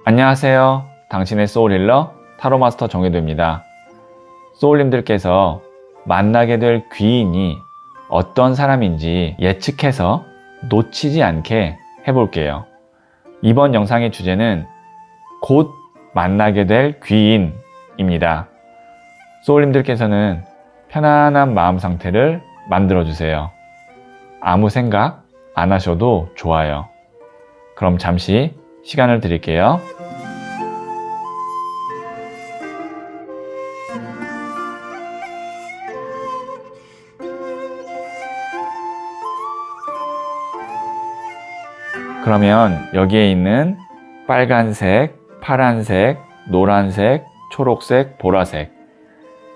안녕하세요. 당신의 소울힐러 타로마스터 정혜도입니다. 소울님들께서 만나게 될 귀인이 어떤 사람인지 예측해서 놓치지 않게 해볼게요. 이번 영상의 주제는 곧 만나게 될 귀인입니다. 소울님들께서는 편안한 마음 상태를 만들어주세요. 아무 생각 안 하셔도 좋아요. 그럼 잠시 시간을 드릴게요. 그러면 여기에 있는 빨간색, 파란색, 노란색, 초록색, 보라색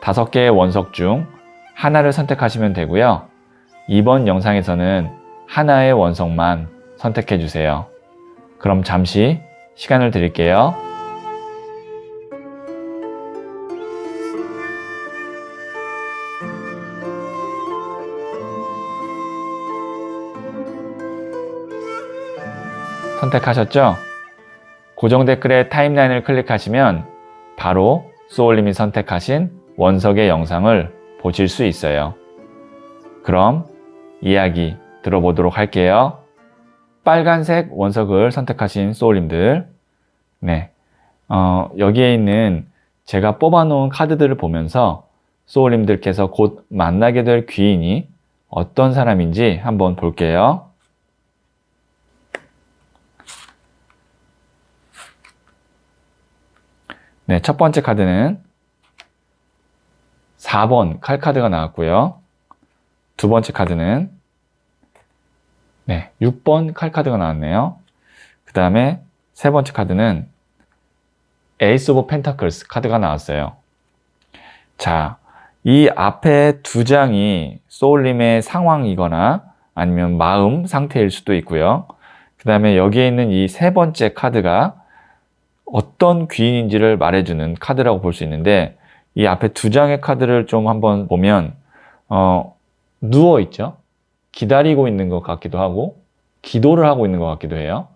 5개의 원석 중 하나를 선택하시면 되고요. 이번 영상에서는 하나의 원석만 선택해 주세요. 그럼 잠시 시간을 드릴게요. 선택하셨죠? 고정 댓글의 타임라인을 클릭하시면 바로 소울님이 선택하신 원석의 영상을 보실 수 있어요. 그럼 이야기 들어보도록 할게요. 빨간색 원석을 선택하신 소울님들, 여기에 있는 제가 뽑아놓은 카드들을 보면서 소울님들께서 곧 만나게 될 귀인이 어떤 사람인지 한번 볼게요. 첫 번째 카드는 4번 칼카드가 나왔고요. 두 번째 카드는 6번 칼카드가 나왔네요. 그 다음에 세 번째 카드는 에이스 오브 펜타클스 카드가 나왔어요. 자, 이 앞에 두 장이 소울님의 상황이거나 아니면 마음 상태일 수도 있고요. 그 다음에 여기에 있는 이 세 번째 카드가 어떤 귀인인지를 말해주는 카드라고 볼 수 있는데, 이 앞에 두 장의 카드를 좀 한번 보면 누워있죠? 기다리고 있는 것 같기도 하고 기도를 하고 있는 것 같기도 해요.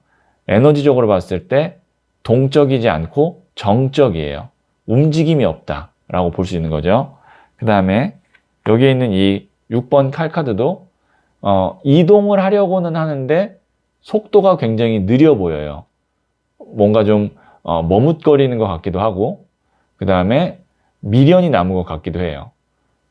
에너지적으로 봤을 때 동적이지 않고 정적이에요. 움직임이 없다 라고 볼 수 있는 거죠. 그 다음에 여기에 있는 이 6번 칼카드도 이동을 하려고는 하는데 속도가 굉장히 느려 보여요. 뭔가 좀 머뭇거리는 것 같기도 하고, 그 다음에 미련이 남은 것 같기도 해요.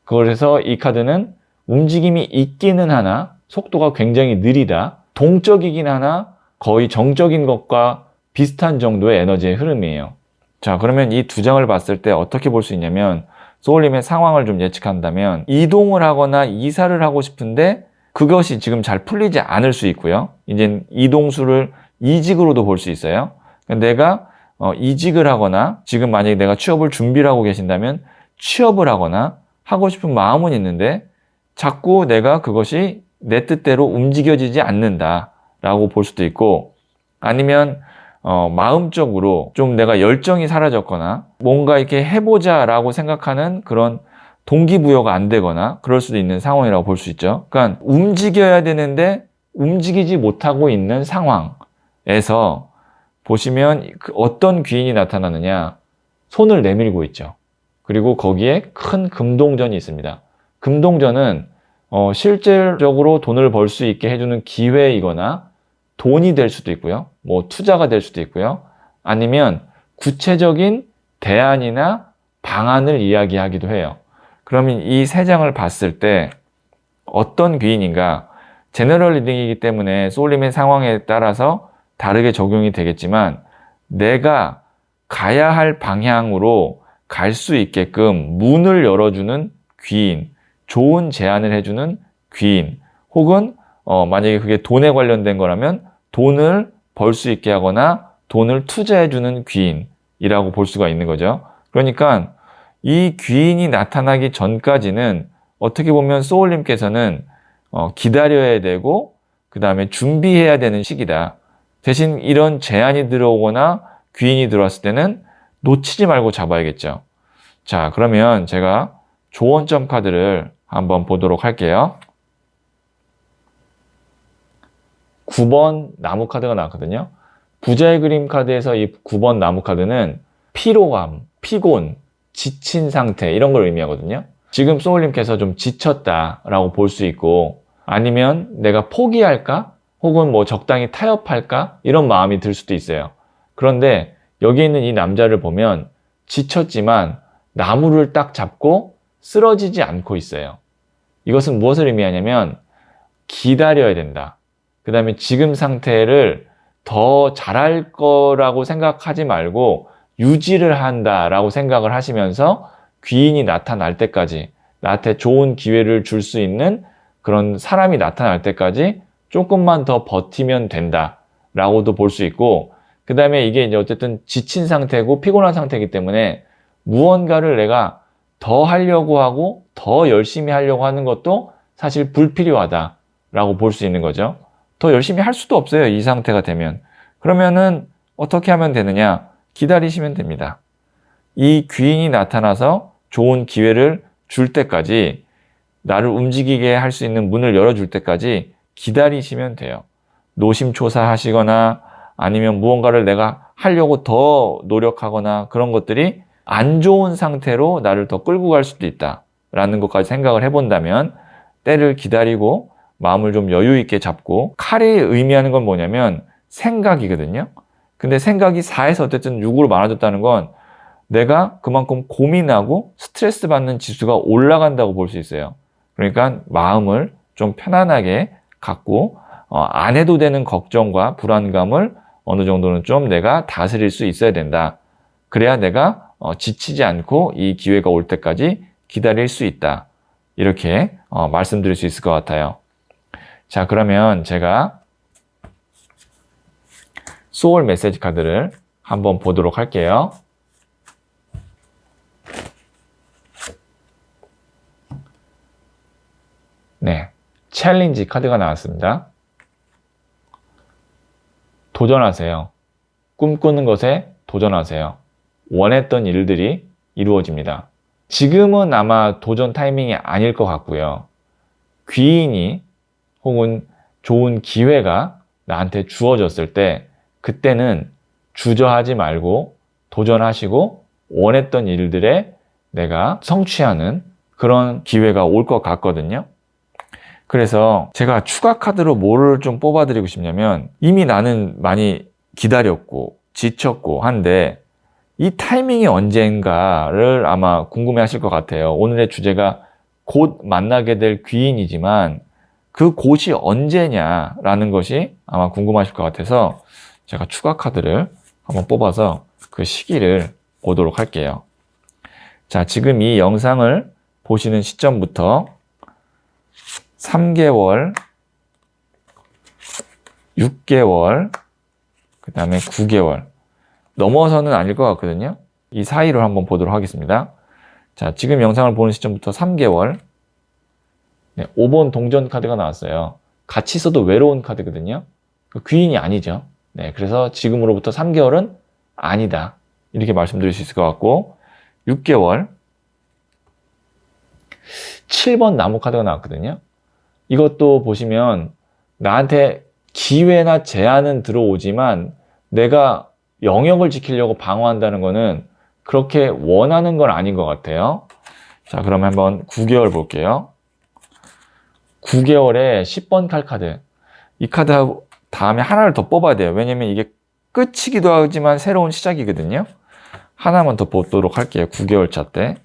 그래서 이 카드는 움직임이 있기는 하나 속도가 굉장히 느리다, 동적이긴 하나 거의 정적인 것과 비슷한 정도의 에너지의 흐름이에요. 자, 그러면 이 두 장을 봤을 때 어떻게 볼 수 있냐면, 소울님의 상황을 좀 예측한다면 이동을 하거나 이사를 하고 싶은데 그것이 지금 잘 풀리지 않을 수 있고요. 이제 이동수를 이직으로도 볼 수 있어요. 내가 이직을 하거나 지금 만약에 내가 취업을 준비를 하고 계신다면 취업을 하거나 하고 싶은 마음은 있는데 자꾸 내가 그것이 내 뜻대로 움직여지지 않는다 라고 볼 수도 있고, 아니면 마음적으로 좀 내가 열정이 사라졌거나 뭔가 이렇게 해보자 라고 생각하는 그런 동기부여가 안 되거나 그럴 수도 있는 상황이라고 볼 수 있죠. 그러니까 움직여야 되는데 움직이지 못하고 있는 상황에서 보시면 어떤 귀인이 나타나느냐, 손을 내밀고 있죠. 그리고 거기에 큰 금동전이 있습니다. 금동전은 실질적으로 돈을 벌 수 있게 해주는 기회이거나 돈이 될 수도 있고요. 뭐 투자가 될 수도 있고요. 아니면 구체적인 대안이나 방안을 이야기하기도 해요. 그러면 이 세 장을 봤을 때 어떤 귀인인가, 제너럴 리딩이기 때문에 소울님의 상황에 따라서 다르게 적용이 되겠지만 내가 가야 할 방향으로 갈 수 있게끔 문을 열어주는 귀인, 좋은 제안을 해주는 귀인, 혹은 만약에 그게 돈에 관련된 거라면 돈을 벌 수 있게 하거나 돈을 투자해주는 귀인이라고 볼 수가 있는 거죠. 그러니까 이 귀인이 나타나기 전까지는 어떻게 보면 소울님께서는 기다려야 되고 그 다음에 준비해야 되는 시기다. 대신 이런 제안이 들어오거나 귀인이 들어왔을 때는 놓치지 말고 잡아야겠죠. 자, 그러면 제가 조언점 카드를 한번 보도록 할게요. 9번 나무 카드가 나왔거든요. 부자의 그림 카드에서 이 9번 나무 카드는 피로감, 피곤, 지친 상태 이런 걸 의미하거든요. 지금 소울님께서 좀 지쳤다라고 볼 수 있고 아니면 내가 포기할까? 혹은 뭐 적당히 타협할까? 이런 마음이 들 수도 있어요. 그런데 여기 있는 이 남자를 보면 지쳤지만 나무를 딱 잡고 쓰러지지 않고 있어요. 이것은 무엇을 의미하냐면 기다려야 된다. 그 다음에 지금 상태를 더 잘할 거라고 생각하지 말고 유지를 한다라고 생각을 하시면서 귀인이 나타날 때까지 나한테 좋은 기회를 줄 수 있는 그런 사람이 나타날 때까지 조금만 더 버티면 된다라고도 볼 수 있고 그 다음에 이게 이제 어쨌든 지친 상태고 피곤한 상태이기 때문에 무언가를 내가 더 하려고 하고 더 열심히 하려고 하는 것도 사실 불필요하다라고 볼 수 있는 거죠. 더 열심히 할 수도 없어요. 이 상태가 되면. 그러면은 어떻게 하면 되느냐? 기다리시면 됩니다. 이 귀인이 나타나서 좋은 기회를 줄 때까지 나를 움직이게 할 수 있는 문을 열어줄 때까지 기다리시면 돼요. 노심초사하시거나 아니면 무언가를 내가 하려고 더 노력하거나 그런 것들이 안 좋은 상태로 나를 더 끌고 갈 수도 있다라는 것까지 생각을 해본다면 때를 기다리고 마음을 좀 여유 있게 잡고 칼이 의미하는 건 뭐냐면 생각이거든요. 근데 생각이 4에서 어쨌든 6으로 많아졌다는 건 내가 그만큼 고민하고 스트레스 받는 지수가 올라간다고 볼 수 있어요. 그러니까 마음을 좀 편안하게 갖고 안 해도 되는 걱정과 불안감을 어느 정도는 좀 내가 다스릴 수 있어야 된다. 그래야 내가 지치지 않고 이 기회가 올 때까지 기다릴 수 있다. 이렇게 말씀드릴 수 있을 것 같아요. 자, 그러면 제가 소울 메시지 카드를 한번 보도록 할게요. 네, 챌린지 카드가 나왔습니다. 도전하세요. 꿈꾸는 것에 도전하세요. 원했던 일들이 이루어집니다. 지금은 아마 도전 타이밍이 아닐 것 같고요. 귀인이 혹은 좋은 기회가 나한테 주어졌을 때 그때는 주저하지 말고 도전하시고 원했던 일들에 내가 성취하는 그런 기회가 올 것 같거든요. 그래서 제가 추가 카드로 뭐를 좀 뽑아드리고 싶냐면 이미 나는 많이 기다렸고 지쳤고 한데 이 타이밍이 언젠가를 아마 궁금해 하실 것 같아요. 오늘의 주제가 곧 만나게 될 귀인이지만 그 곧이 언제냐라는 것이 아마 궁금하실 것 같아서 제가 추가 카드를 한번 뽑아서 그 시기를 보도록 할게요. 자, 지금 이 영상을 보시는 시점부터 3개월, 6개월, 그 다음에 9개월 넘어서는 아닐 것 같거든요. 이 사이로 한번 보도록 하겠습니다. 자, 지금 영상을 보는 시점부터 3개월, 네, 5번 동전 카드가 나왔어요. 같이 써도 외로운 카드거든요. 귀인이 아니죠. 네, 그래서 지금으로부터 3개월은 아니다. 이렇게 말씀드릴 수 있을 것 같고 6개월, 7번 나무 카드가 나왔거든요. 이것도 보시면 나한테 기회나 제한은 들어오지만 내가 영역을 지키려고 방어한다는 거는 그렇게 원하는 건 아닌 것 같아요. 자, 그럼 한번 9개월 볼게요. 9개월에 10번 칼 카드. 이 카드 다음에 하나를 더 뽑아야 돼요. 왜냐면 이게 끝이기도 하지만 새로운 시작이거든요. 하나만 더 보도록 할게요. 9개월 차 때.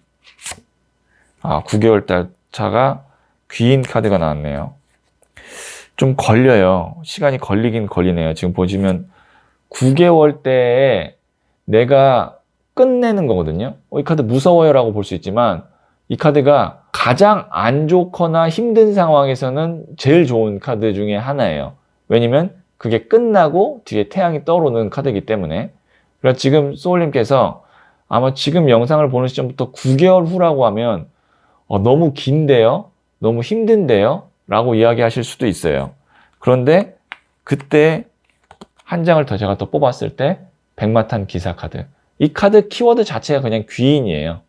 9개월 차가 귀인 카드가 나왔네요. 좀 걸려요. 시간이 걸리긴 걸리네요. 지금 보시면 9개월 때에 내가 끝내는 거거든요. 이 카드 무서워요 라고 볼 수 있지만 이 카드가 가장 안 좋거나 힘든 상황에서는 제일 좋은 카드 중에 하나예요. 왜냐면 그게 끝나고 뒤에 태양이 떠오르는 카드이기 때문에. 그래서 지금 소울님께서 아마 지금 영상을 보는 시점부터 9개월 후라고 하면 너무 긴데요? 너무 힘든데요? 라고 이야기하실 수도 있어요. 그런데 그때 한 장을 더 제가 더 뽑았을 때 백마탄 기사 카드. 이 카드 키워드 자체가 그냥 귀인이에요.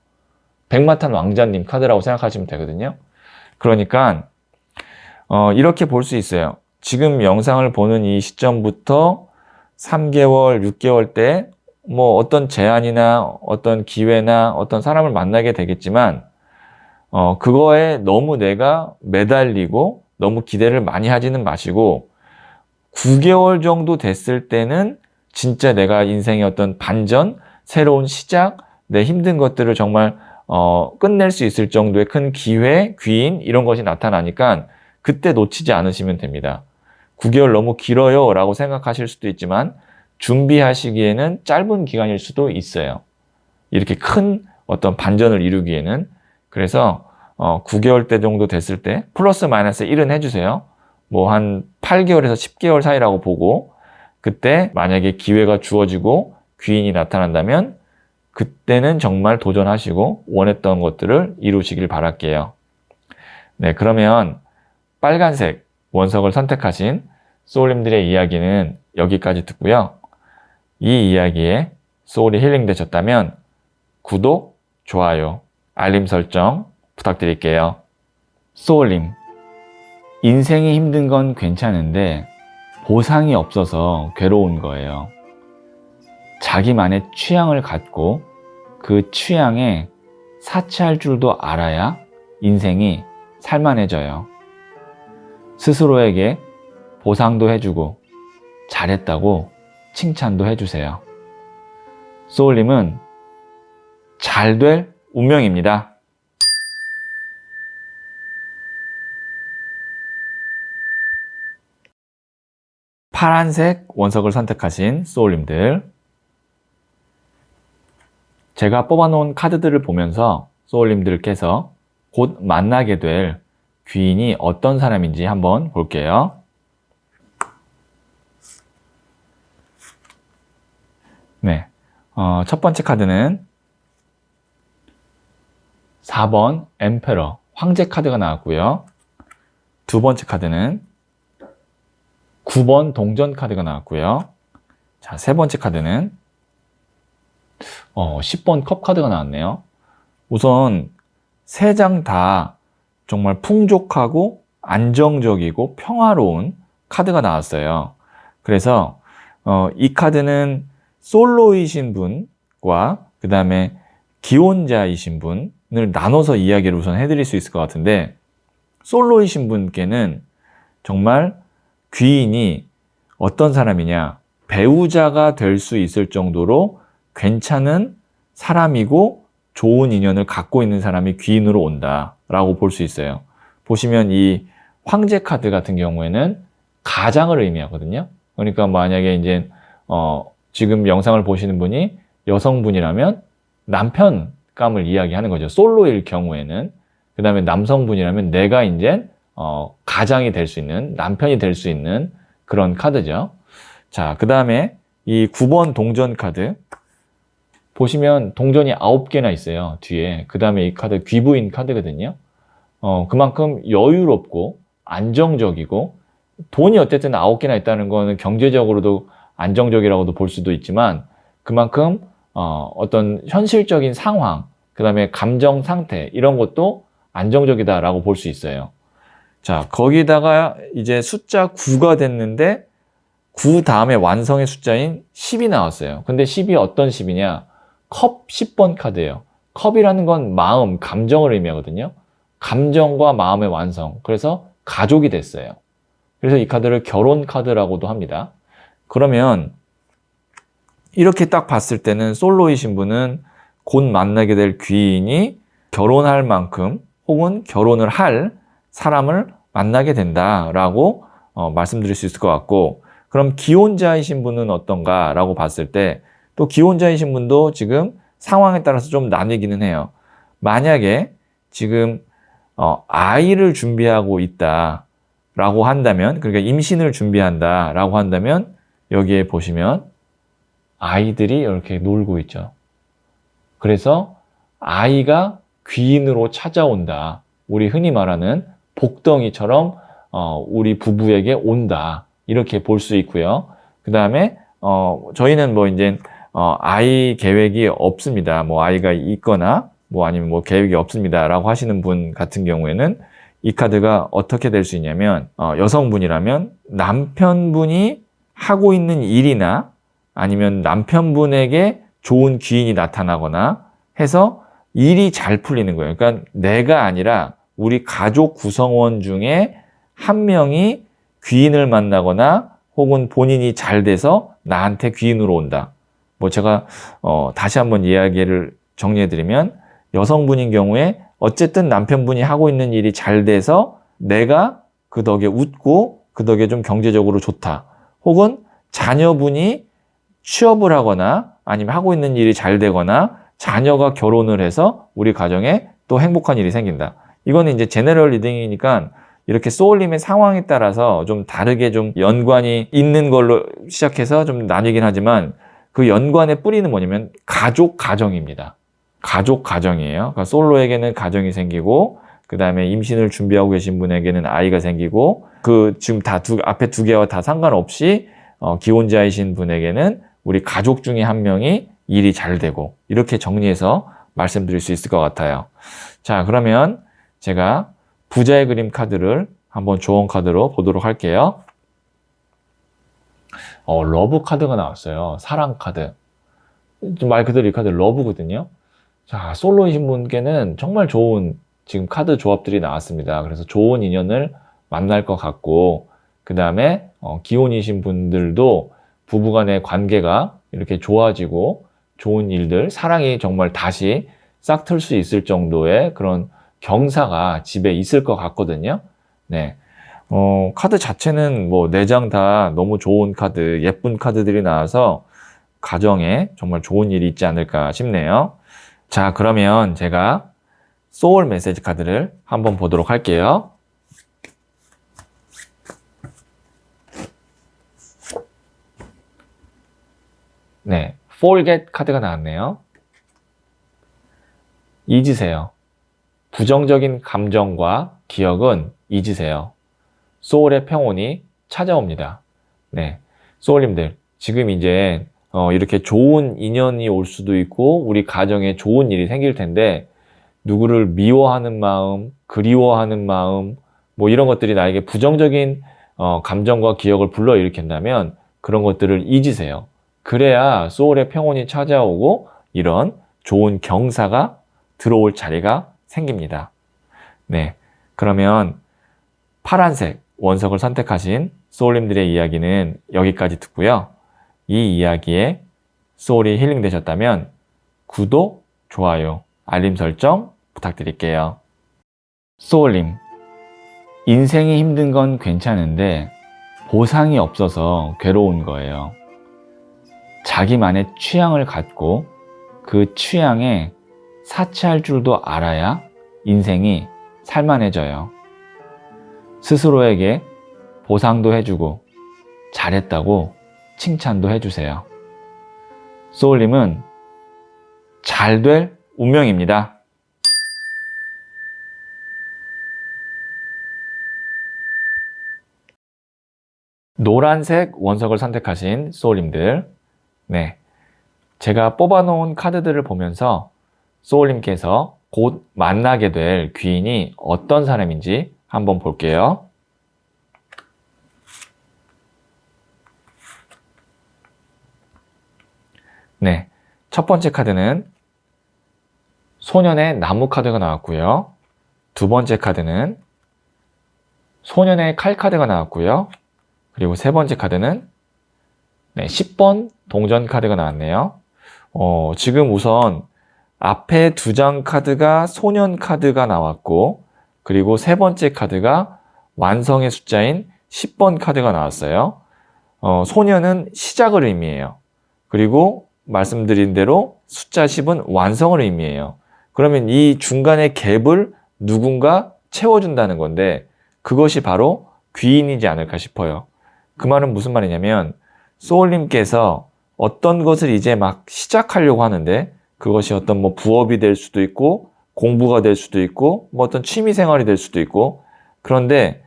백마탄 왕자님 카드라고 생각하시면 되거든요. 그러니까 이렇게 볼 수 있어요. 지금 영상을 보는 이 시점부터 3개월, 6개월 때 뭐 어떤 제안이나 어떤 기회나 어떤 사람을 만나게 되겠지만 그거에 너무 내가 매달리고 너무 기대를 많이 하지는 마시고 9개월 정도 됐을 때는 진짜 내가 인생의 어떤 반전, 새로운 시작, 내 힘든 것들을 정말 끝낼 수 있을 정도의 큰 기회, 귀인 이런 것이 나타나니까 그때 놓치지 않으시면 됩니다. 9개월 너무 길어요 라고 생각하실 수도 있지만 준비하시기에는 짧은 기간일 수도 있어요. 이렇게 큰 어떤 반전을 이루기에는. 그래서 9개월 때 정도 됐을 때 플러스 마이너스 1은 해주세요. 뭐 한 8개월에서 10개월 사이라고 보고 그때 만약에 기회가 주어지고 귀인이 나타난다면 그때는 정말 도전하시고 원했던 것들을 이루시길 바랄게요. 네, 그러면 빨간색 원석을 선택하신 소울님들의 이야기는 여기까지 듣고요. 이 이야기에 소울이 힐링되셨다면 구독, 좋아요, 알림 설정 부탁드릴게요. 소울님, 인생이 힘든 건 괜찮은데 보상이 없어서 괴로운 거예요. 자기만의 취향을 갖고 그 취향에 사치할 줄도 알아야 인생이 살만해져요. 스스로에게 보상도 해주고 잘했다고 칭찬도 해주세요. 소울님은 잘 될 운명입니다. 파란색 원석을 선택하신 소울님들, 제가 뽑아놓은 카드들을 보면서 소울님들께서 곧 만나게 될 귀인이 어떤 사람인지 한번 볼게요. 네, 첫 번째 카드는 4번 엠페러, 황제 카드가 나왔고요. 두 번째 카드는 9번 동전 카드가 나왔고요. 자, 세 번째 카드는 10번 컵 카드가 나왔네요. 우선 세 장 다 정말 풍족하고 안정적이고 평화로운 카드가 나왔어요. 그래서 이 카드는 솔로이신 분과 그 다음에 기혼자이신 분을 나눠서 이야기를 우선 해드릴 수 있을 것 같은데, 솔로이신 분께는 정말 귀인이 어떤 사람이냐, 배우자가 될 수 있을 정도로 괜찮은 사람이고 좋은 인연을 갖고 있는 사람이 귀인으로 온다라고 볼 수 있어요. 보시면 이 황제 카드 같은 경우에는 가장을 의미하거든요. 그러니까 만약에 이제 지금 영상을 보시는 분이 여성분이라면 남편감을 이야기하는 거죠. 솔로일 경우에는. 그 다음에 남성분이라면 내가 이제 가장이 될 수 있는, 남편이 될 수 있는 그런 카드죠. 자, 그 다음에 이 9번 동전 카드 보시면 동전이 9개나 있어요, 뒤에. 그 다음에 이 카드 귀부인 카드거든요. 그만큼 여유롭고 안정적이고, 돈이 어쨌든 9개나 있다는 거는 경제적으로도 안정적이라고도 볼 수도 있지만, 그만큼 어떤 현실적인 상황, 그 다음에 감정 상태, 이런 것도 안정적이다라고 볼 수 있어요. 자, 거기다가 이제 숫자 9가 됐는데 9 다음에 완성의 숫자인 10이 나왔어요. 근데 10이 어떤 10이냐? 컵 10번 카드예요. 컵이라는 건 마음, 감정을 의미하거든요. 감정과 마음의 완성. 그래서 가족이 됐어요. 그래서 이 카드를 결혼 카드라고도 합니다. 그러면 이렇게 딱 봤을 때는 솔로이신 분은 곧 만나게 될 귀인이 결혼할 만큼 혹은 결혼을 할 사람을 만나게 된다라고 말씀드릴 수 있을 것 같고, 그럼 기혼자이신 분은 어떤가 라고 봤을 때 또 기혼자이신 분도 지금 상황에 따라서 좀 나뉘기는 해요. 만약에 지금 아이를 준비하고 있다라고 한다면, 그러니까 임신을 준비한다라고 한다면 여기에 보시면 아이들이 이렇게 놀고 있죠. 그래서 아이가 귀인으로 찾아온다. 우리 흔히 말하는 복덩이처럼 우리 부부에게 온다. 이렇게 볼 수 있고요. 그 다음에 저희는 뭐 이제 아이 계획이 없습니다. 뭐 아이가 있거나 뭐 아니면 뭐 계획이 없습니다라고 하시는 분 같은 경우에는 이 카드가 어떻게 될 수 있냐면 여성분이라면 남편분이 하고 있는 일이나 아니면 남편분에게 좋은 귀인이 나타나거나 해서 일이 잘 풀리는 거예요. 그러니까 내가 아니라 우리 가족 구성원 중에 한 명이 귀인을 만나거나 혹은 본인이 잘 돼서 나한테 귀인으로 온다. 뭐 제가 다시 한번 이야기를 정리해드리면 여성분인 경우에 어쨌든 남편분이 하고 있는 일이 잘 돼서 내가 그 덕에 웃고 그 덕에 좀 경제적으로 좋다. 혹은 자녀분이 취업을 하거나 아니면 하고 있는 일이 잘 되거나 자녀가 결혼을 해서 우리 가정에 또 행복한 일이 생긴다. 이거는 이제 제너럴 리딩이니까 이렇게 소울님의 상황에 따라서 좀 다르게 좀 연관이 있는 걸로 시작해서 좀 나뉘긴 하지만 그 연관의 뿌리는 뭐냐면 가족 가정입니다. 가족 가정이에요. 그러니까 솔로에게는 가정이 생기고 그 다음에 임신을 준비하고 계신 분에게는 아이가 생기고 그 지금 다 앞에 두 개와 다 상관없이 기혼자이신 분에게는 우리 가족 중에 한 명이 일이 잘 되고 이렇게 정리해서 말씀드릴 수 있을 것 같아요. 자, 그러면 제가 부자의 그림 카드를 한번 조언 카드로 보도록 할게요. 러브 카드가 나왔어요. 사랑 카드. 말 그대로 이 카드 러브거든요. 자, 솔로이신 분께는 정말 좋은 지금 카드 조합들이 나왔습니다. 그래서 좋은 인연을 만날 것 같고 그 다음에 기혼이신 분들도 부부간의 관계가 이렇게 좋아지고 좋은 일들, 사랑이 정말 다시 싹틀 수 있을 정도의 그런 경사가 집에 있을 것 같거든요. 네. 카드 자체는 뭐 4장 다 너무 좋은 카드, 예쁜 카드들이 나와서 가정에 정말 좋은 일이 있지 않을까 싶네요. 자, 그러면 제가 소울 메시지 카드를 한번 보도록 할게요. 네, forget 카드가 나왔네요. 잊으세요. 부정적인 감정과 기억은 잊으세요. 소울의 평온이 찾아옵니다. 네, 소울님들 지금 이제 이렇게 좋은 인연이 올 수도 있고 우리 가정에 좋은 일이 생길 텐데 누구를 미워하는 마음, 그리워하는 마음 뭐 이런 것들이 나에게 부정적인 감정과 기억을 불러일으킨다면 그런 것들을 잊으세요. 그래야 소울의 평온이 찾아오고 이런 좋은 경사가 들어올 자리가 생깁니다. 네, 그러면 파란색 원석을 선택하신 소울님들의 이야기는 여기까지 듣고요. 이 이야기에 소울이 힐링되셨다면 구독, 좋아요, 알림 설정 부탁드릴게요. 소울님, 인생이 힘든 건 괜찮은데 보상이 없어서 괴로운 거예요. 자기만의 취향을 갖고 그 취향에 사치할 줄도 알아야 인생이 살만해져요. 스스로에게 보상도 해주고 잘했다고 칭찬도 해주세요. 소울님은 잘 될 운명입니다. 노란색 원석을 선택하신 소울님들, 네, 제가 뽑아놓은 카드들을 보면서 소울님께서 곧 만나게 될 귀인이 어떤 사람인지 한번 볼게요. 네, 첫 번째 카드는 소년의 나무 카드가 나왔고요. 두 번째 카드는 소년의 칼 카드가 나왔고요. 그리고 세 번째 카드는 10번 동전 카드가 나왔네요. 지금 우선 앞에 2장 카드가 소년 카드가 나왔고 그리고 세 번째 카드가 완성의 숫자인 10번 카드가 나왔어요. 소년은 시작을 의미해요. 그리고 말씀드린 대로 숫자 10은 완성을 의미해요. 그러면 이 중간의 갭을 누군가 채워준다는 건데 그것이 바로 귀인이지 않을까 싶어요. 그 말은 무슨 말이냐면 소울님께서 어떤 것을 이제 막 시작하려고 하는데 그것이 어떤 뭐 부업이 될 수도 있고 공부가 될 수도 있고 뭐 어떤 취미 생활이 될 수도 있고 그런데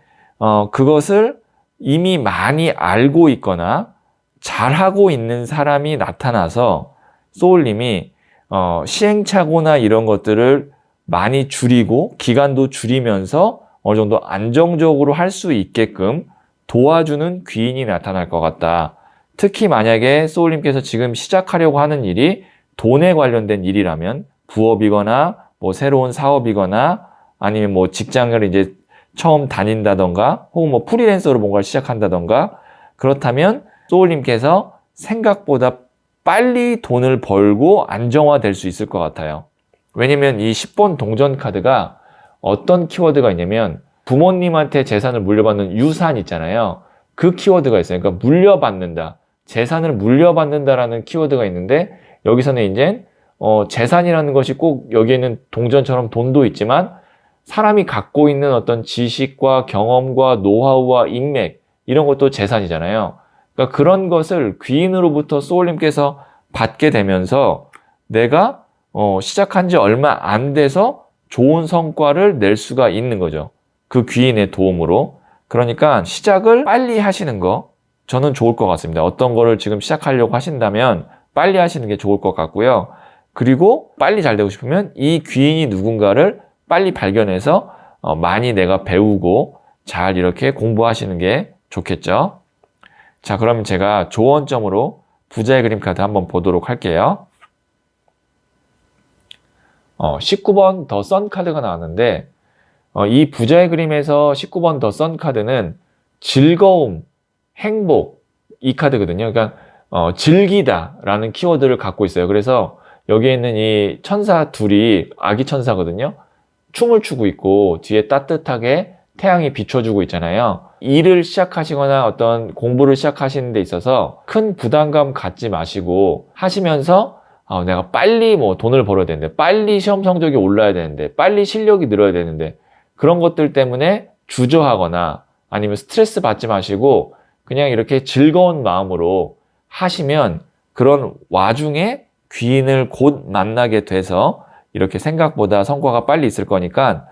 그것을 이미 많이 알고 있거나 잘하고 있는 사람이 나타나서 소울님이 시행착오나 이런 것들을 많이 줄이고 기간도 줄이면서 어느 정도 안정적으로 할 수 있게끔 도와주는 귀인이 나타날 것 같다. 특히 만약에 소울님께서 지금 시작하려고 하는 일이 돈에 관련된 일이라면 부업이거나 뭐 새로운 사업이거나 아니면 뭐 직장을 이제 처음 다닌다던가 혹은 뭐 프리랜서로 뭔가를 시작한다던가 그렇다면 소울님께서 생각보다 빨리 돈을 벌고 안정화될 수 있을 것 같아요. 왜냐면 이 10번 동전 카드가 어떤 키워드가 있냐면 부모님한테 재산을 물려받는 유산 있잖아요. 그 키워드가 있어요. 그러니까 물려받는다. 재산을 물려받는다라는 키워드가 있는데 여기서는 이제 재산이라는 것이 꼭 여기에는 동전처럼 돈도 있지만 사람이 갖고 있는 어떤 지식과 경험과 노하우와 인맥 이런 것도 재산이잖아요. 그러니까 그런 것을 귀인으로부터 소울님께서 받게 되면서 내가 시작한 지 얼마 안 돼서 좋은 성과를 낼 수가 있는 거죠. 그 귀인의 도움으로. 그러니까 시작을 빨리 하시는 거 저는 좋을 것 같습니다. 어떤 거를 지금 시작하려고 하신다면 빨리 하시는 게 좋을 것 같고요. 그리고 빨리 잘 되고 싶으면 이 귀인이 누군가를 빨리 발견해서 많이 내가 배우고 잘 이렇게 공부하시는 게 좋겠죠. 자, 그럼 제가 조언점으로 부자의 그림 카드 한번 보도록 할게요. 19번 더 선 카드가 나왔는데 이 부자의 그림에서 19번 더 선 카드는 즐거움, 행복 이 카드거든요. 그러니까 즐기다 라는 키워드를 갖고 있어요. 그래서 여기에 있는 이 천사 둘이 아기 천사거든요. 춤을 추고 있고 뒤에 따뜻하게 태양이 비춰주고 있잖아요. 일을 시작하시거나 어떤 공부를 시작하시는 데 있어서 큰 부담감 갖지 마시고 하시면서 내가 빨리 뭐 돈을 벌어야 되는데 빨리 시험 성적이 올라야 되는데 빨리 실력이 늘어야 되는데 그런 것들 때문에 주저하거나 아니면 스트레스 받지 마시고 그냥 이렇게 즐거운 마음으로 하시면 그런 와중에 귀인을 곧 만나게 돼서 이렇게 생각보다 성과가 빨리 있을 거니까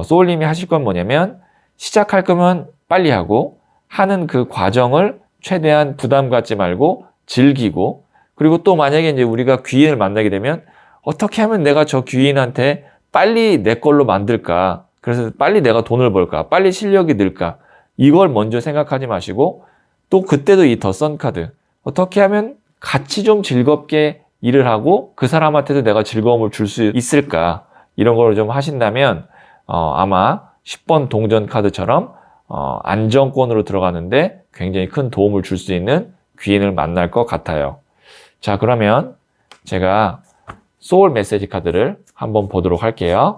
소울님이 하실 건 뭐냐면 시작할 거면 빨리 하고 하는 그 과정을 최대한 부담 갖지 말고 즐기고 그리고 또 만약에 이제 우리가 귀인을 만나게 되면 어떻게 하면 내가 저 귀인한테 빨리 내 걸로 만들까? 그래서 빨리 내가 돈을 벌까? 빨리 실력이 늘까? 이걸 먼저 생각하지 마시고 또 그때도 이 더 선 카드 어떻게 하면 같이 좀 즐겁게 일을 하고 그 사람한테도 내가 즐거움을 줄 수 있을까? 이런 걸 좀 하신다면 아마 10번 동전 카드처럼 안정권으로 들어가는데 굉장히 큰 도움을 줄 수 있는 귀인을 만날 것 같아요. 자, 그러면 제가 소울 메시지 카드를 한번 보도록 할게요.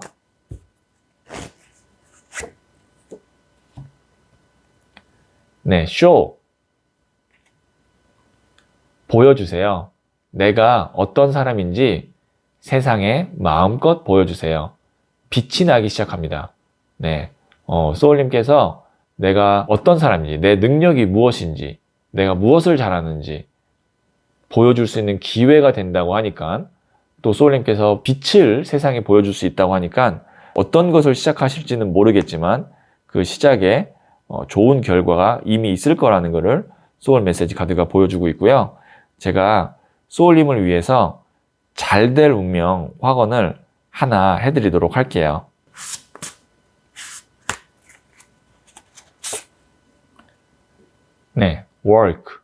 네, 쇼. 보여주세요. 내가 어떤 사람인지 세상에 마음껏 보여주세요. 빛이 나기 시작합니다. 네, 소울님께서 내가 어떤 사람인지, 내 능력이 무엇인지, 내가 무엇을 잘하는지 보여줄 수 있는 기회가 된다고 하니까 또 소울님께서 빛을 세상에 보여줄 수 있다고 하니까 어떤 것을 시작하실지는 모르겠지만 그 시작에 좋은 결과가 이미 있을 거라는 것을 소울 메시지 카드가 보여주고 있고요. 제가 소울님을 위해서 잘 될 운명 확언을 하나 해드리도록 할게요. 네, work.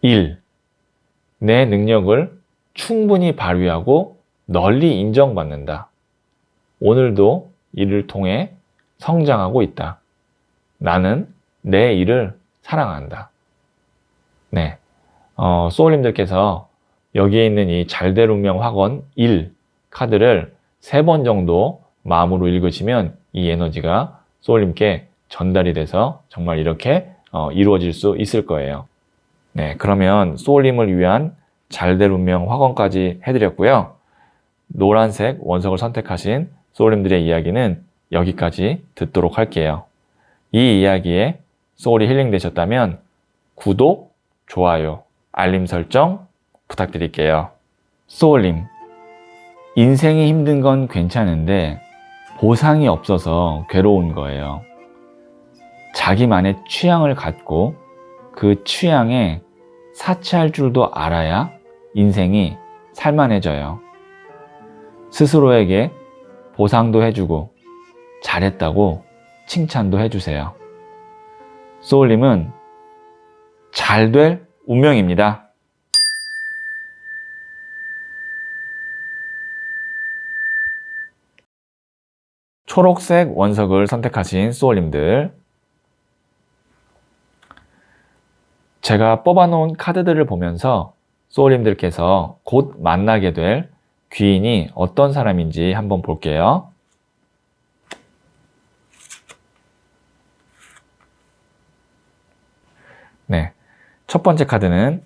일. 내 능력을 충분히 발휘하고 널리 인정받는다. 오늘도 이를 통해 성장하고 있다. 나는 내 일을 사랑한다. 네, 소울님들께서 여기에 있는 이 잘될 운명 확언 1 카드를 3번 정도 마음으로 읽으시면 이 에너지가 소울님께 전달이 돼서 정말 이렇게 이루어질 수 있을 거예요. 네, 그러면 소울님을 위한 잘될 운명 확언까지 해드렸고요. 노란색 원석을 선택하신 소울님들의 이야기는 여기까지 듣도록 할게요. 이 이야기에 소울이 힐링되셨다면 구독, 좋아요, 알림 설정 부탁드릴게요. 소울님, 인생이 힘든 건 괜찮은데 보상이 없어서 괴로운 거예요. 자기만의 취향을 갖고 그 취향에 사치할 줄도 알아야 인생이 살만해져요. 스스로에게 보상도 해주고 잘했다고 칭찬도 해주세요. 소울님은 잘 될 운명입니다. 초록색 원석을 선택하신 소울님들, 제가 뽑아놓은 카드들을 보면서 소울님들께서 곧 만나게 될 귀인이 어떤 사람인지 한번 볼게요. 네, 첫 번째 카드는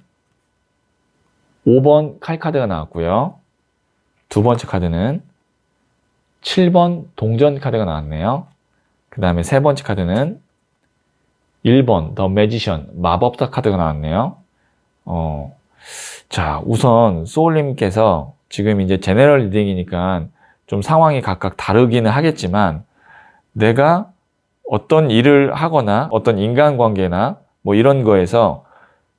5번 칼 카드가 나왔고요. 두 번째 카드는 7번 동전 카드가 나왔네요. 그 다음에 세 번째 카드는 1번 더 매지션 마법사 카드가 나왔네요. 자, 우선 소울님께서 지금 이제 제너럴 리딩이니까 좀 상황이 각각 다르기는 하겠지만, 내가 어떤 일을 하거나 어떤 인간관계나 뭐 이런 거에서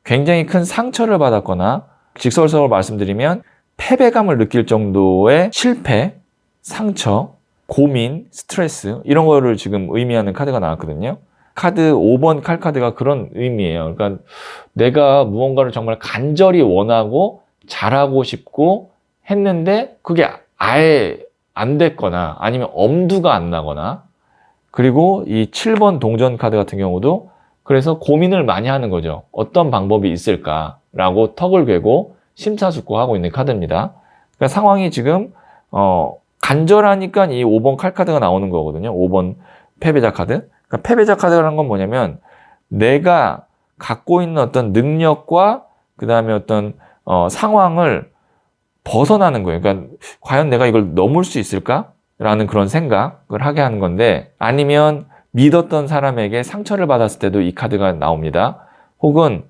굉장히 큰 상처를 받았거나, 직설적으로 말씀드리면 패배감을 느낄 정도의 실패, 상처, 고민, 스트레스, 이런 거를 지금 의미하는 카드가 나왔거든요. 카드 5번 칼 카드가 그런 의미예요. 그러니까 내가 무언가를 정말 간절히 원하고 잘하고 싶고 했는데 그게 아예 안 됐거나 아니면 엄두가 안 나거나, 그리고 이 7번 동전 카드 같은 경우도 그래서 고민을 많이 하는 거죠. 어떤 방법이 있을까라고 턱을 괴고 심사숙고하고 있는 카드입니다. 그러니까 상황이 지금 간절하니까 이 5번 칼 카드가 나오는 거거든요. 5번 패배자 카드. 그러니까 패배자 카드라는 건 뭐냐면 내가 갖고 있는 어떤 능력과 그 다음에 어떤 상황을 벗어나는 거예요. 그러니까 과연 내가 이걸 넘을 수 있을까? 라는 그런 생각을 하게 하는 건데, 아니면 믿었던 사람에게 상처를 받았을 때도 이 카드가 나옵니다. 혹은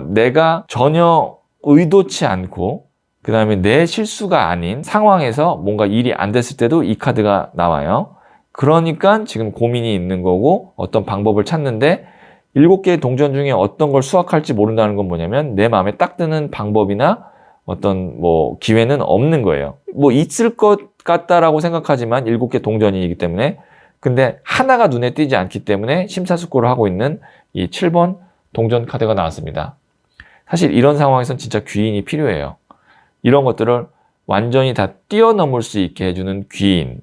내가 전혀 의도치 않고 그 다음에 내 실수가 아닌 상황에서 뭔가 일이 안 됐을 때도 이 카드가 나와요. 그러니까 지금 고민이 있는 거고 어떤 방법을 찾는데, 7개의 동전 중에 어떤 걸 수확할지 모른다는 건 뭐냐면 내 마음에 딱 드는 방법이나 어떤 뭐 기회는 없는 거예요. 뭐 있을 것 같다라고 생각하지만 7개 동전이기 때문에, 근데 하나가 눈에 띄지 않기 때문에 심사숙고를 하고 있는 이 7번 동전 카드가 나왔습니다. 사실 이런 상황에선 진짜 귀인이 필요해요. 이런 것들을 완전히 다 뛰어넘을 수 있게 해주는 귀인.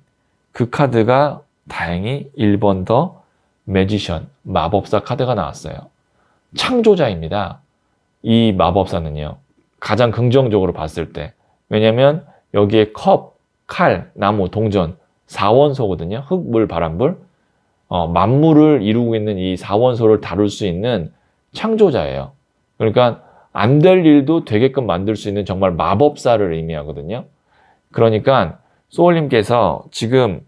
그 카드가 다행히 1번 더 매지션, 마법사 카드가 나왔어요. 창조자입니다. 이 마법사는요, 가장 긍정적으로 봤을 때. 왜냐면 여기에 컵, 칼, 나무, 동전, 4원소거든요. 흙, 물, 바람, 불. 만물을 이루고 있는 이 4원소를 다룰 수 있는 창조자예요. 그러니까 안 될 일도 되게끔 만들 수 있는 정말 마법사를 의미하거든요. 그러니까 소울님께서 지금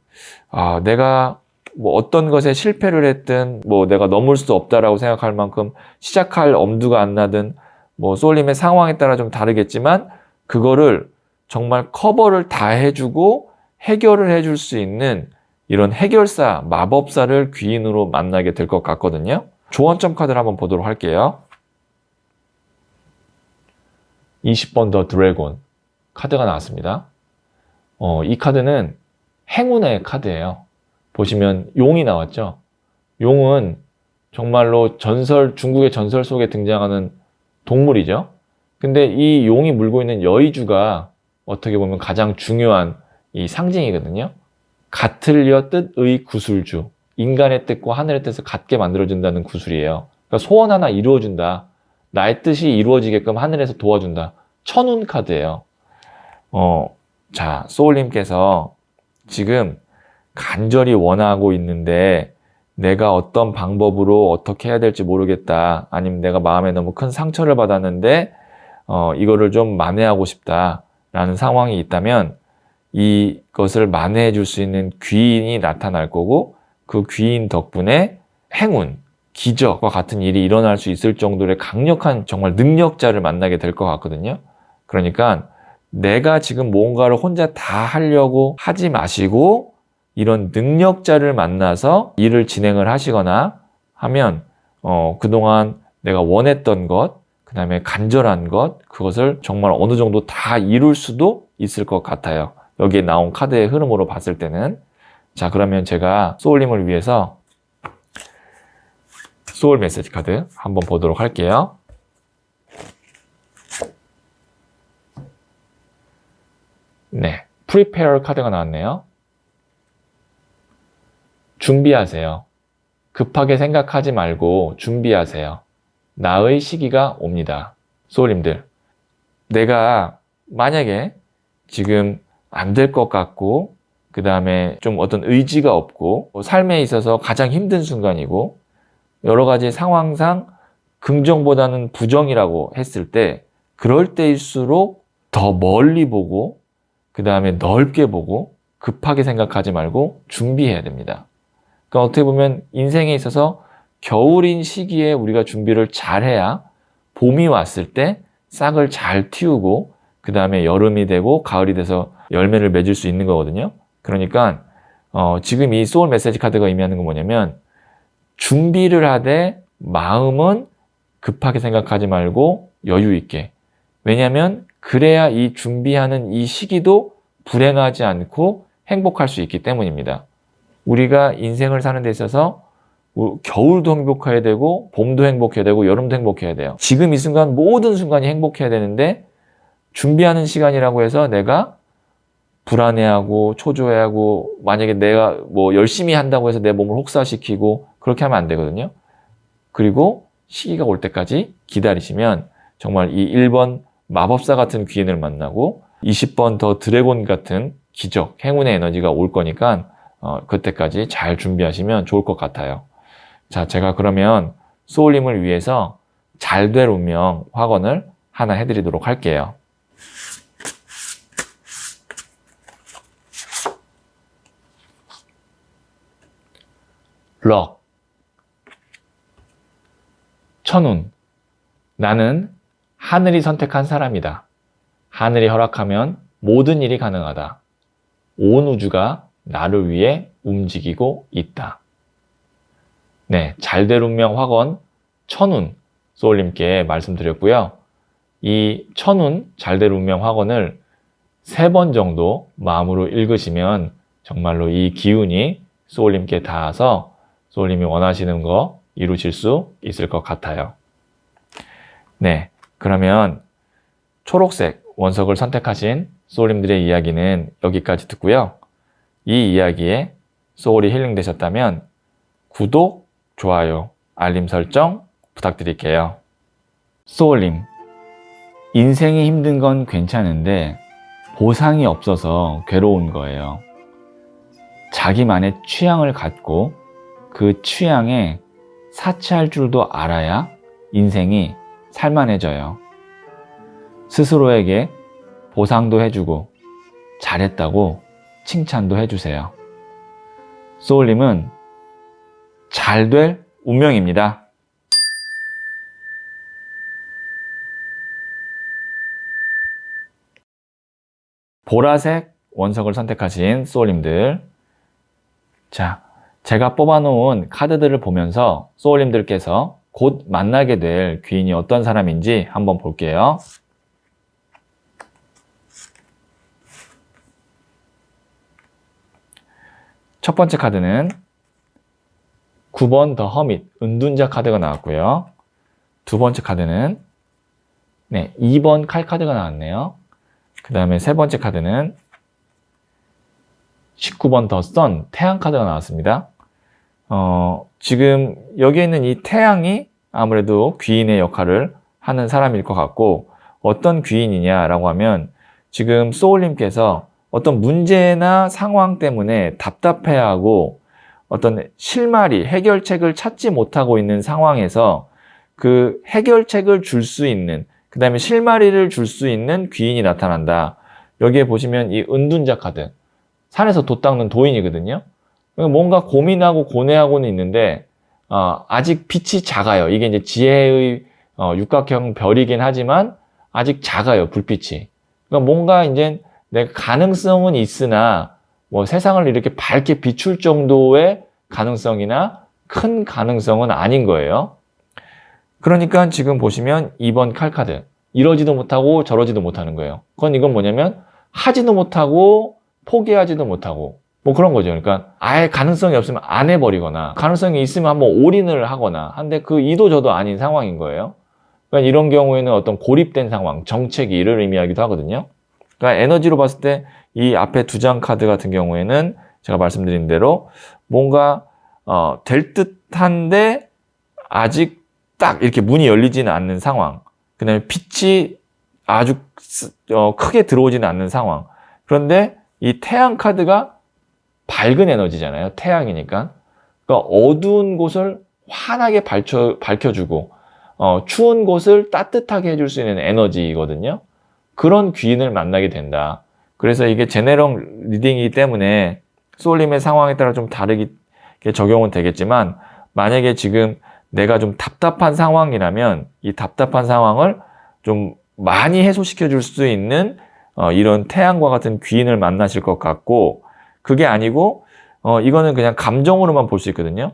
내가 뭐 어떤 것에 실패를 했든 뭐 내가 넘을 수 없다라고 생각할 만큼 시작할 엄두가 안 나든 뭐 소울님의 상황에 따라 좀 다르겠지만, 그거를 정말 커버를 다 해주고 해결을 해줄 수 있는 이런 해결사, 마법사를 귀인으로 만나게 될 것 같거든요. 조언점 카드를 한번 보도록 할게요. 20번 더 드래곤 카드가 나왔습니다. 이 카드는 행운의 카드예요. 보시면 용이 나왔죠. 용은 정말로 중국의 전설 속에 등장하는 동물이죠. 근데 이 용이 물고 있는 여의주가 어떻게 보면 가장 중요한 이 상징이거든요. 같을려 뜻의 구술주. 인간의 뜻과 하늘의 뜻을 같게 만들어준다는 구술이에요. 그러니까 소원 하나 이루어준다. 나의 뜻이 이루어지게끔 하늘에서 도와준다. 천운 카드예요. 자, 소울님께서 지금 간절히 원하고 있는데 내가 어떤 방법으로 어떻게 해야 될지 모르겠다. 아니면 내가 마음에 너무 큰 상처를 받았는데 이거를 좀 만회하고 싶다라는 상황이 있다면, 이것을 만회해 줄 수 있는 귀인이 나타날 거고, 그 귀인 덕분에 행운, 기적과 같은 일이 일어날 수 있을 정도의 강력한 정말 능력자를 만나게 될 것 같거든요. 그러니까 내가 지금 뭔가를 혼자 다 하려고 하지 마시고 이런 능력자를 만나서 일을 진행을 하시거나 하면 그동안 내가 원했던 것, 그 다음에 간절한 것, 그것을 정말 어느 정도 다 이룰 수도 있을 것 같아요. 여기에 나온 카드의 흐름으로 봤을 때는. 자, 그러면 제가 소울님을 위해서 소울 메시지 카드 한번 보도록 할게요. 네, prepare 카드가 나왔네요. 준비하세요. 급하게 생각하지 말고 준비하세요. 나의 시기가 옵니다. 소울님들, 내가 만약에 지금 안 될 것 같고, 그 다음에 좀 어떤 의지가 없고, 삶에 있어서 가장 힘든 순간이고, 여러 가지 상황상 긍정보다는 부정이라고 했을 때, 그럴 때일수록 더 멀리 보고, 그 다음에 넓게 보고, 급하게 생각하지 말고 준비해야 됩니다. 그러니까 어떻게 보면 인생에 있어서 겨울인 시기에 우리가 준비를 잘 해야 봄이 왔을 때 싹을 잘 틔우고 그 다음에 여름이 되고 가을이 돼서 열매를 맺을 수 있는 거거든요. 그러니까 지금 이 소울 메시지 카드가 의미하는 건 뭐냐면 준비를 하되 마음은 급하게 생각하지 말고 여유 있게. 왜냐하면 그래야 이 준비하는 이 시기도 불행하지 않고 행복할 수 있기 때문입니다. 우리가 인생을 사는 데 있어서 겨울도 행복해야 되고 봄도 행복해야 되고 여름도 행복해야 돼요. 지금 이 순간 모든 순간이 행복해야 되는데 준비하는 시간이라고 해서 내가 불안해하고 초조해하고 만약에 내가 뭐 열심히 한다고 해서 내 몸을 혹사시키고 그렇게 하면 안 되거든요. 그리고 시기가 올 때까지 기다리시면 정말 이 1번 마법사 같은 귀인을 만나고 20번 더 드래곤 같은 기적, 행운의 에너지가 올 거니까 그때까지 잘 준비하시면 좋을 것 같아요. 자, 제가 그러면 소울님을 위해서 잘 될 운명 확언을 하나 해드리도록 할게요. 럭. 천운. 나는 하늘이 선택한 사람이다. 하늘이 허락하면 모든 일이 가능하다. 온 우주가 나를 위해 움직이고 있다. 네, 잘될 운명 확언 천운 소울님께 말씀드렸고요. 이 천운 잘될 운명 확언을 3번 정도 마음으로 읽으시면 정말로 이 기운이 소울님께 닿아서 소울님이 원하시는 거 이루실 수 있을 것 같아요. 네, 그러면 초록색 원석을 선택하신 소울님들의 이야기는 여기까지 듣고요. 이 이야기에 소울이 힐링되셨다면 구독, 좋아요, 알림 설정 부탁드릴게요. 소울님, 인생이 힘든 건 괜찮은데 보상이 없어서 괴로운 거예요. 자기만의 취향을 갖고 그 취향에 사치할 줄도 알아야 인생이 살만해져요. 스스로에게 보상도 해주고 잘했다고 칭찬도 해주세요. 소울님은 잘 될 운명입니다. 보라색 원석을 선택하신 소울님들, 자, 제가 뽑아놓은 카드들을 보면서 소울님들께서 곧 만나게 될 귀인이 어떤 사람인지 한번 볼게요. 첫 번째 카드는 9번 더 허밋, 은둔자 카드가 나왔고요. 두 번째 카드는 2번 칼 카드가 나왔네요. 그 다음에 세 번째 카드는 19번 더 선, 태양 카드가 나왔습니다. 지금 여기에 있는 이 태양이 아무래도 귀인의 역할을 하는 사람일 것 같고, 어떤 귀인이냐라고 하면 지금 소울님께서 어떤 문제나 상황 때문에 답답해하고 어떤 실마리, 해결책을 찾지 못하고 있는 상황에서 그 해결책을 줄 수 있는, 그 다음에 실마리를 줄 수 있는 귀인이 나타난다. 여기에 보시면 이 은둔자 카드, 산에서 돛 닦는 도인이거든요. 뭔가 고민하고 고뇌하고는 있는데 아직 빛이 작아요. 이게 이제 지혜의 육각형 별이긴 하지만 아직 작아요, 불빛이. 그러니까 뭔가 이제 내가 가능성은 있으나 뭐 세상을 이렇게 밝게 비출 정도의 가능성이나 큰 가능성은 아닌 거예요. 그러니까 지금 보시면 2번 칼카드, 이러지도 못하고 저러지도 못하는 거예요. 이건 뭐냐면 하지도 못하고 포기하지도 못하고 뭐 그런 거죠. 그러니까 아예 가능성이 없으면 안 해버리거나 가능성이 있으면 한번 올인을 하거나 한데 그 이도 저도 아닌 상황인 거예요. 그러니까 이런 경우에는 어떤 고립된 상황, 정체기 이를 의미하기도 하거든요. 그러니까 에너지로 봤을 때 이 앞에 두 장 카드 같은 경우에는 제가 말씀드린 대로 뭔가 될 듯한데 아직 딱 이렇게 문이 열리지는 않는 상황. 그 다음에 빛이 아주 크게 들어오지는 않는 상황. 그런데 이 태양 카드가 밝은 에너지잖아요. 태양이니까. 그러니까 어두운 곳을 환하게 밝혀주고 추운 곳을 따뜻하게 해줄 수 있는 에너지거든요. 그런 귀인을 만나게 된다. 그래서 이게 제네럴 리딩이기 때문에 소울님의 상황에 따라 좀 다르게 적용은 되겠지만 만약에 지금 내가 좀 답답한 상황이라면 이 답답한 상황을 좀 많이 해소시켜 줄 수 있는 이런 태양과 같은 귀인을 만나실 것 같고, 그게 아니고 이거는 그냥 감정으로만 볼 수 있거든요.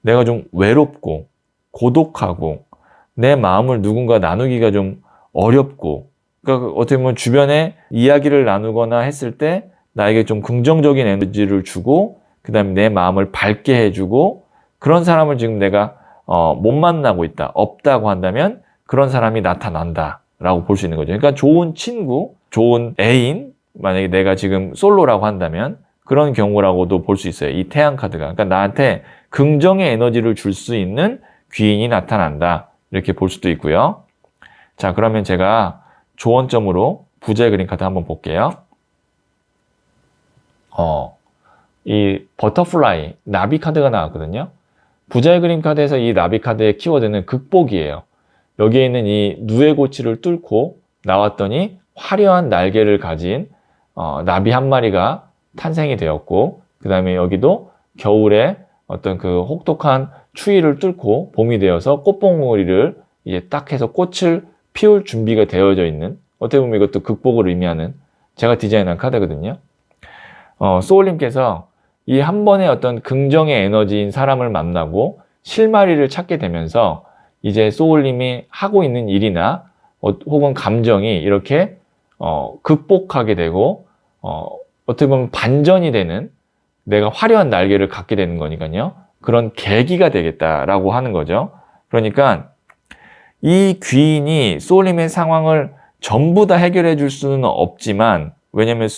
내가 좀 외롭고 고독하고 내 마음을 누군가 나누기가 좀 어렵고, 그러니까 어떻게 보면 주변에 이야기를 나누거나 했을 때 나에게 좀 긍정적인 에너지를 주고 그 다음에 내 마음을 밝게 해주고, 그런 사람을 지금 내가 못 만나고 있다, 없다고 한다면 그런 사람이 나타난다 라고 볼 수 있는 거죠. 그러니까 좋은 친구, 좋은 애인, 만약에 내가 지금 솔로라고 한다면 그런 경우라고도 볼 수 있어요. 이 태양 카드가. 그러니까 나한테 긍정의 에너지를 줄 수 있는 귀인이 나타난다, 이렇게 볼 수도 있고요. 자, 그러면 제가 조언점으로 부자의 그림 카드 한번 볼게요. 이 버터플라이, 나비 카드가 나왔거든요. 부자의 그림 카드에서 이 나비 카드의 키워드는 극복이에요. 여기에 있는 이 누에 고치를 뚫고 나왔더니 화려한 날개를 가진 나비 한 마리가 탄생이 되었고, 그 다음에 여기도 겨울에 어떤 그 혹독한 추위를 뚫고 봄이 되어서 꽃봉오리를 이제 딱 해서 꽃을 피울 준비가 되어져 있는, 어떻게 보면 이것도 극복을 의미하는 제가 디자인한 카드거든요. 소울님께서 이 한 번의 어떤 긍정의 에너지인 사람을 만나고 실마리를 찾게 되면서 이제 소울님이 하고 있는 일이나 혹은 감정이 이렇게 극복하게 되고 어떻게 보면 반전이 되는, 내가 화려한 날개를 갖게 되는 거니까요. 그런 계기가 되겠다라고 하는 거죠. 그러니까 이 귀인이 소울님의 상황을 전부 다 해결해 줄 수는 없지만, 왜냐면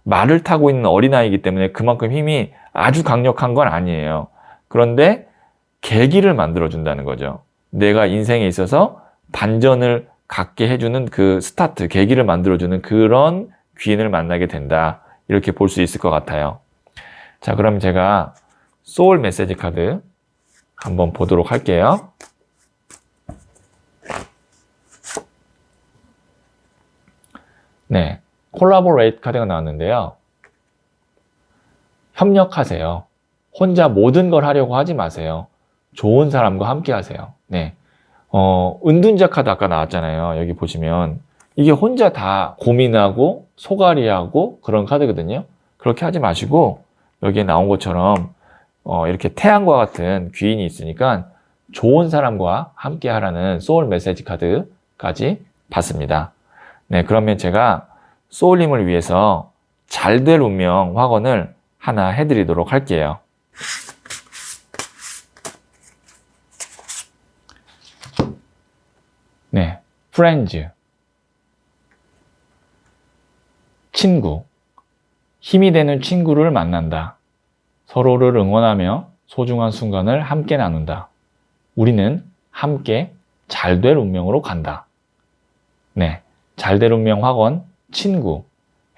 말을 타고 있는 어린아이이기 때문에 그만큼 힘이 아주 강력한 건 아니에요. 그런데 계기를 만들어 준다는 거죠. 내가 인생에 있어서 반전을 갖게 해주는 그 스타트, 계기를 만들어주는 그런 귀인을 만나게 된다, 이렇게 볼 수 있을 것 같아요. 자, 그럼 제가 소울 메시지 카드 한번 보도록 할게요. 네, 콜라보레이트 카드가 나왔는데요. 협력하세요. 혼자 모든 걸 하려고 하지 마세요. 좋은 사람과 함께 하세요. 네. 은둔자 카드 아까 나왔잖아요. 여기 보시면 이게 혼자 다 고민하고 소갈이하고 그런 카드거든요. 그렇게 하지 마시고 여기에 나온 것처럼 이렇게 태양과 같은 귀인이 있으니까 좋은 사람과 함께 하라는 소울 메시지 카드까지 봤습니다. 네, 그러면 제가 소울님을 위해서 잘 될 운명 확언을 하나 해드리도록 할게요. 네, friends, 친구, 힘이 되는 친구를 만난다. 서로를 응원하며 소중한 순간을 함께 나눈다. 우리는 함께 잘 될 운명으로 간다. 네, 잘 될 운명 확언, 친구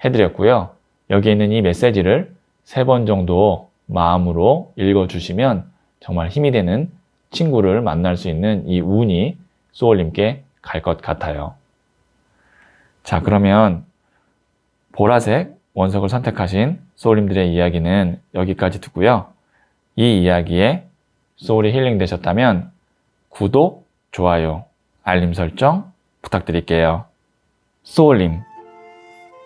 해드렸고요. 여기 있는 이 메시지를 3번 정도 마음으로 읽어주시면 정말 힘이 되는 친구를 만날 수 있는 이 운이 소울님께 갈 것 같아요. 자, 그러면 보라색 원석을 선택하신 소울님들의 이야기는 여기까지 듣고요. 이 이야기에 소울이 힐링 되셨다면 구독, 좋아요, 알림 설정 부탁드릴게요. 소울님,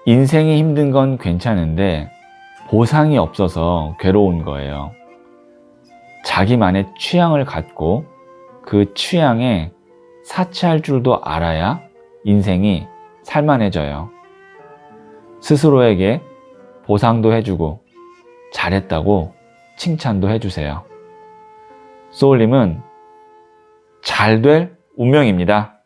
인생이 힘든 건 괜찮은데 보상이 없어서 괴로운 거예요. 자기만의 취향을 갖고 그 취향에 사치할 줄도 알아야 인생이 살만해져요. 스스로에게 보상도 해주고 잘했다고 칭찬도 해주세요. 소울님은 잘 될 운명입니다.